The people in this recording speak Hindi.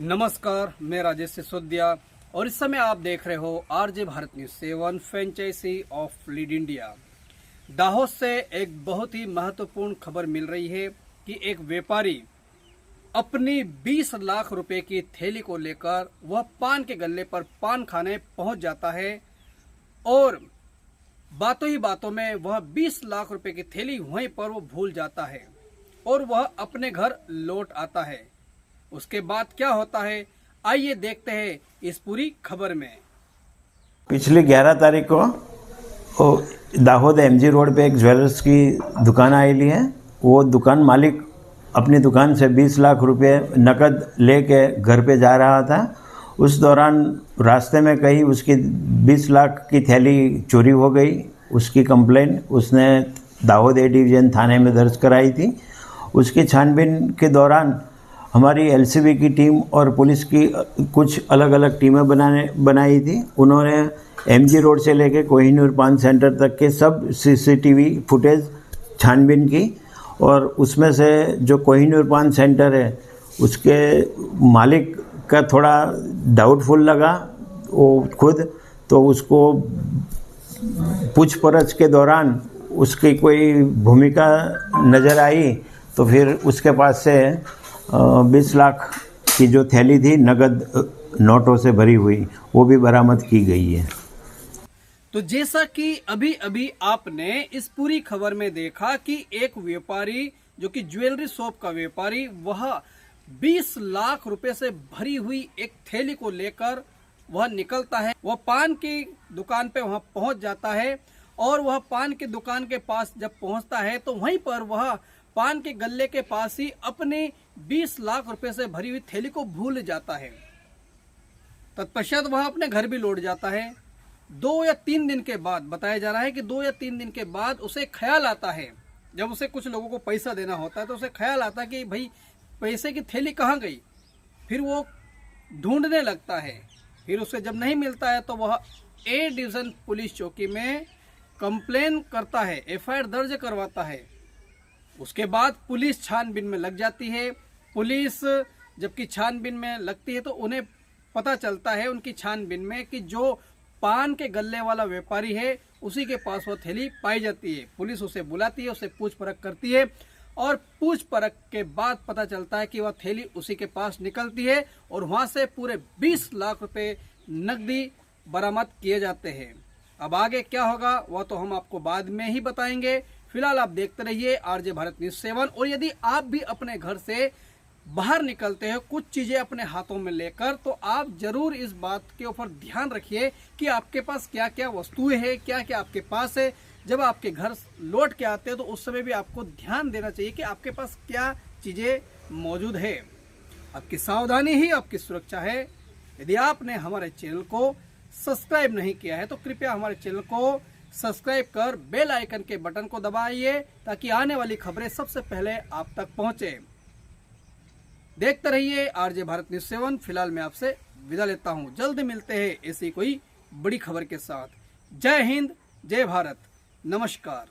नमस्कार, मैं राजेश सिसोदिया और इस समय आप देख रहे हो RJ Bharat news 7 franchise of lead India. Dahod से एक बहुत ही महत्वपूर्ण खबर मिल रही है कि एक व्यापारी अपनी 20 लाख रुपए की थैली को लेकर वह पान के गल्ले पर पान खाने पहुंच जाता है और बातों ही बातों में वह 20 लाख रुपए की थैली वहीं पर वो भूल जाता है और वह अपने घर लौट आता है। उसके बाद क्या होता है, आइए देखते हैं इस पूरी खबर में। पिछली 11 तारीख को दाहोद एमजी रोड पे एक ज्वेलर्स की दुकान आएली है। वो दुकान मालिक अपनी दुकान से 20 लाख रुपए नकद लेके घर पे जा रहा था। उस दौरान रास्ते में कहीं उसकी 20 लाख की थैली चोरी हो गई। उसकी कंप्लेन उसने दाहोद ए डिवीज़न थाने में दर्ज कराई थी। उसकी छानबीन के दौरान हमारी एलसीबी की टीम और पुलिस की कुछ अलग अलग टीमें बनाई थी। उन्होंने एमजी रोड से लेके कोहिनूर पान सेंटर तक के सब सीसीटीवी फुटेज छानबीन की और उसमें से जो कोहिनूर पान सेंटर है उसके मालिक का थोड़ा डाउटफुल लगा वो खुद, तो उसको पूछपरछ के दौरान उसकी कोई भूमिका नज़र आई तो फिर उसके पास से 20 लाख की जो थैली थी नगद नोटों से भरी हुई वो भी बरामद की गई है। तो जैसा कि अभी अभी आपने इस पूरी खबर में देखा कि एक व्यापारी जो कि ज्वेलरी शॉप का व्यापारी वह 20 लाख रुपए से भरी हुई एक थैली को लेकर वह निकलता है। वह पान की दुकान पे वहां पहुंच जाता है और वह पान की दुकान के पास जब पहुंचता है तो वहीं पर वह पान के गल्ले के पास ही अपने 20 लाख रुपए से भरी हुई थैली को भूल जाता है। तत्पश्चात वह अपने घर भी लौट जाता है। 2 या 3 दिन के बाद बताया जा रहा है कि 2 या 3 दिन के बाद उसे ख्याल आता है, जब उसे कुछ लोगों को पैसा देना होता है तो उसे ख्याल आता है कि भाई पैसे की थैली कहाँ गई। फिर वो ढूंढने लगता है। फिर उसे जब नहीं मिलता है तो वह ए डिवीजन पुलिस चौकी में कंप्लेन करता है, एफआईआर दर्ज करवाता है। उसके बाद पुलिस छानबीन में लग जाती है। पुलिस जबकि छानबीन में लगती है तो उन्हें पता चलता है उनकी छानबीन में कि जो पान के गल्ले वाला व्यापारी है उसी के पास वो थैली पाई जाती है। पुलिस उसे बुलाती है, उसे पूछ परख करती है और पूछ परख के बाद पता चलता है कि वह थैली उसी के पास निकलती है और वहां से पूरे 20 लाख रुपए नकदी बरामद किए जाते हैं। अब आगे क्या होगा वह तो हम आपको बाद में ही बताएंगे। फिलहाल आप देखते रहिए आरजे भारत न्यूज 7। और यदि आप भी अपने घर से बाहर निकलते हैं कुछ चीजें अपने हाथों में लेकर तो आप जरूर इस बात के ऊपर ध्यान रखिए कि आपके पास क्या क्या वस्तुएं हैं, क्या क्या आपके पास है। जब आपके घर लौट के आते हैं तो उस समय भी आपको ध्यान देना चाहिए कि आपके पास क्या चीजें मौजूद है। आपकी सावधानी ही आपकी सुरक्षा है। यदि आपने हमारे चैनल को सब्सक्राइब नहीं किया है तो कृपया हमारे चैनल को सब्सक्राइब कर बेल आइकन के बटन को दबाइए ताकि आने वाली खबरें सबसे पहले आप तक पहुंचे। देखते रहिए आरजे भारत न्यूज 7। फिलहाल मैं आपसे विदा लेता हूं। जल्द मिलते हैं ऐसी कोई बड़ी खबर के साथ। जय हिंद, जय भारत, नमस्कार।